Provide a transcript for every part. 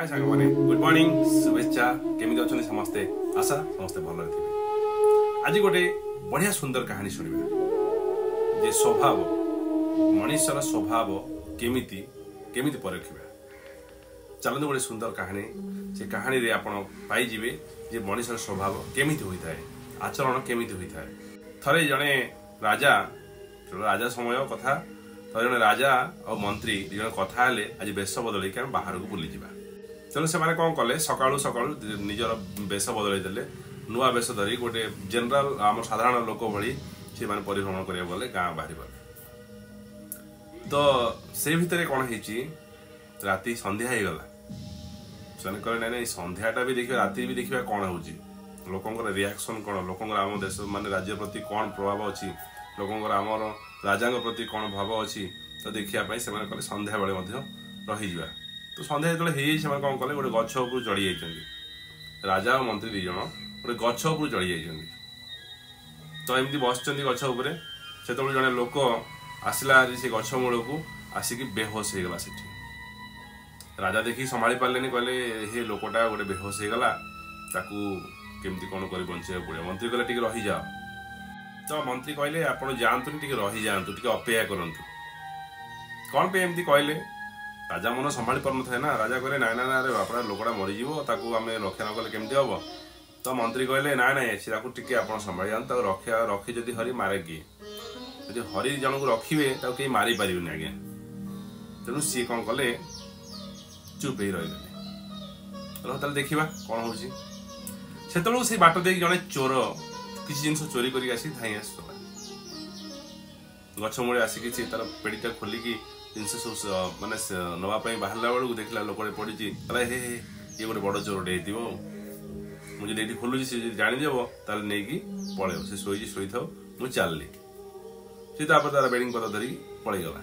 हाय सांग माने good morning शुभेच्छा केमिति अछन समस्ते आशा समस्ते भल थे। आज गोटे बढ़िया सुंदर कहानी शुणवा जे स्वभाव मनुष्यर स्वभाव केमिति केमिति परखिबा। चलते गोटे सुंदर कहानी से कहानी रे आपण पाई जिवे जे मनुष्यर स्वभाव केमिति होइथाय आचरण केमिति होइथाय। थरे जने राजा राजा समय कथा थरे जने राजा और मंत्री जने कथा हेले आज बेश बदल के बाहर को बुली जिबा। तेणु से कौन कले सकाळू सकाळू निजर बेश बदल देले नुआ बेश धरी गोटे जनरल आम साधारण लोक भली से माने परिभ्रमण करिया गले गाँ बाहरी गले। तो से भितर कौन है राति संध्या हो गला से कहले ना संध्याटा भी देखिए राति भी देखिए कौन होची लोकंकर रिएक्शन कौन लोकंकर आम देश माने राज्य प्रति कौन प्रभाव अच्छी लोकंकर आमर राजा प्रति कौन भाव अच्छी तो देखापी से कहले संध्या बेले रही जा। तो संध्या जो कौन कले गोटे गछ उपर चढ़ी जाइए राजा और मंत्री दी जन गोटे गछ उपर चढ़ी जाइए। तो एमती बस गछ उपर से जड़े लोक आसला से गछ मूल को आसिक बेहोश हो गला। राजा देखी संभाली पारे कहले हे लोकटा गोटे बेहोश हो गला ताकू केमती कौन कर बचे पड़े। मंत्री कहले टिके रही जाओ। तो मंत्री कहले आप जातुनि टिके रही जातु टिके अपेक्षा करूँ कौन पे एमती कहले। राजा मन संभाली पार न था ना राजा कहले ना ना अरे बापड़ा लोकटा मरीज ताकू आम रक्षा न कले केमती हम। तो मंत्री कहले ना ना सी टिके आप संभाली जातु रक्षा रखी जदि हरी मारे किए जदि हरी जन को रखिए कहीं मारी पारे आज्ञा। तेणु सी कौन कले चुप ही रही देखा कौन हो से बाट दे जड़े चोर किसी जिन चोरी कर धाई आस गछ मूले आसिक तार पेड़ीटा खोलिकी जिनस सब मानने नापी बाहर बेलू देखला लोक पड़ी हे हे ये गोटे बड़ चोरटे हो मुझे ये खोलुची सी जानीदेव ताल नहीं पलैब से शोई था मुझे चलली सी तार बेडिंग पता धरिकी पलैगला।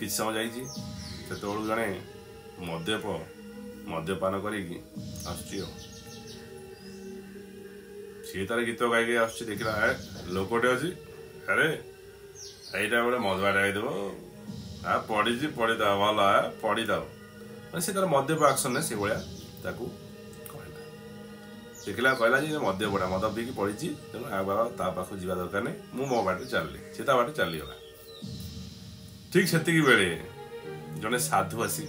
कि समय जाइए जड़े मद्यपान कर सी तार गीत गाई आस देखला लोकटे अच्छी अरे यहीटा गोटे मदुआ देव आ पड़ी पड़ी दो भल पड़ी दो सी तार मद्यप आक्शन से भाया कहला देखला कहला मद्य बड़ा मद पीकी पड़ी तेणु आ बाबा ता पाख जा दरकार नहीं मु मो बाटे चलली सी ता बाटे चलीगला। ठीक से बेले जड़े साधु आसी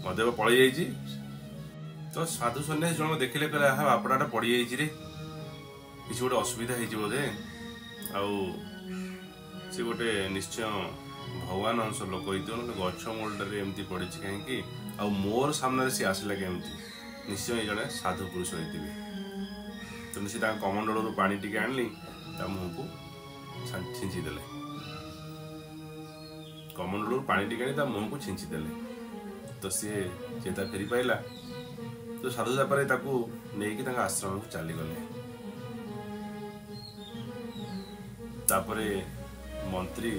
मद्यप पड़ जा तो साधु सन्यासी जन देखिले कहले हाँ आपड़ा पड़ जा किसी गोटे असुविधा हो बोधे से गोटे निश्चय भगवान अंश लोक गछ मूलटे एमती पड़ी कहीं मोर सामने सी आसला केमती निश्चय जड़े साधु पुरुष होते। तेणु सी कमंडल पा टी आनी मुह को छिंचीदे कमंडल पा टी आनी मुह को छिंचीदे। तो सी चेता फेरी पाइला तो साधु जापारे नहीं आश्रम को चलीगले। तापरे मंत्री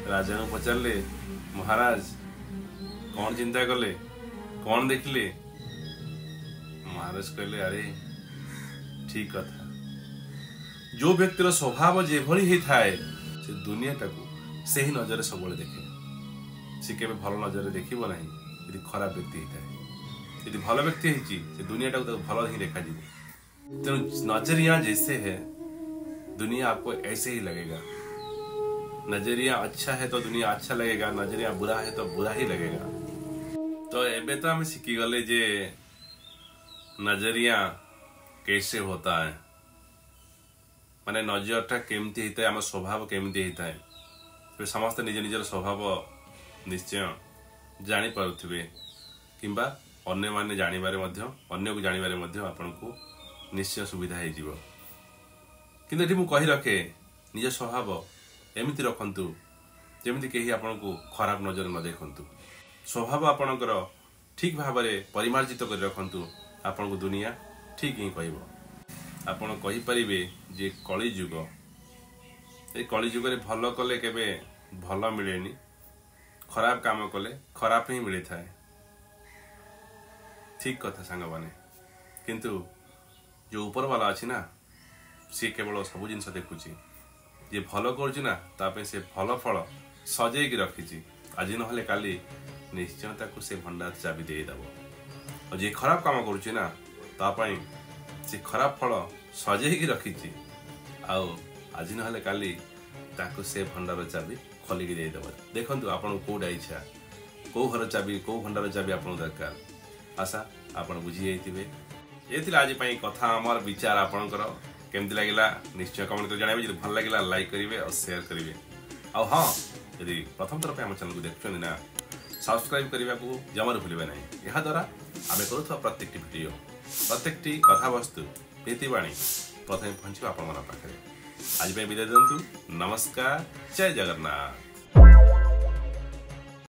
राजा को पचारे महाराज कौन चिंता कले कौन देखले। महाराज कहले अरे ठीक कथा जो व्यक्तिर स्वभाव जे भली होता है से दुनिया टाकू से ही नजर सब देखे सी के भल नजर देखिब ना यदि खराब व्यक्ति होता है यदि भल व्यक्ति से दुनिया टाक भल ही देखा। तेणु नजरिया जैसे है दुनिया आपको ऐसे ही लगेगा। नजरिया अच्छा है तो दुनिया अच्छा लगेगा नजरिया बुरा है तो बुरा ही लगेगा। तो एबे तो हम सीखी गले जे नजरिया कैसे होता है माने नजरटा केमती होता है आम स्वभाव केमती होता है तो समस्त निज निजर स्वभाव निश्चय जानी पारुथिबे किंबा अन्य माने जानिबारे मध्य अन्य को जानिबारे मध्य आपनको निश्चय सुविधा हो जिवो। किंतु ये कही रखे निज स्वभाव एमती रखंतु जमीती कहीं आपको खराब नजर न देखंतु स्वभाव आपणकर ठीक भाव में परिमार्जित कर रखंतु आपन को दुनिया ठीक ही कहब। आपन कहि परिबे जे कली जुग ए कली जुग रे भल कले केबे भल मिलेनी खराब काम कले खराब ही मिले थाए। ठीक कथा सांग माने किंतु जो ऊपर वाला अच्छी ना सी केवल सब जिन देखुची जे भल कर से भल फल सजेक रखी आज ना काली निश्चय ताको से भंडार चाबी देदेव और जे खराब काम करुचे ना तापाई से खराब फल सजेकी रखी आज ना काली ताको से भंडार चाबी खोलिकी देदेव। देखु आपन कौटा इच्छा कौ घर चाबी कौ भंडार चाबी आपन दरकार आशा आपन बुझी जाइए। ये आज कथा आमर विचार आपणकर केमती लगे निश्चय कमेंट कर जानवे। जो भल लगे लाइक करेंगे और शेयर करेंगे। आ हाँ यदि प्रथम थर आम चैनल को देखुं ना सब्सक्राइब करने को जमार भूलें ना। यह द्वारा आम करुवा प्रत्येक वीडियो प्रत्येक कथावस्तु प्रीतिवाणी प्रथम पहुँच आपण पाखे। आज विदाय दिंतु। नमस्कार। जय जगन्नाथ।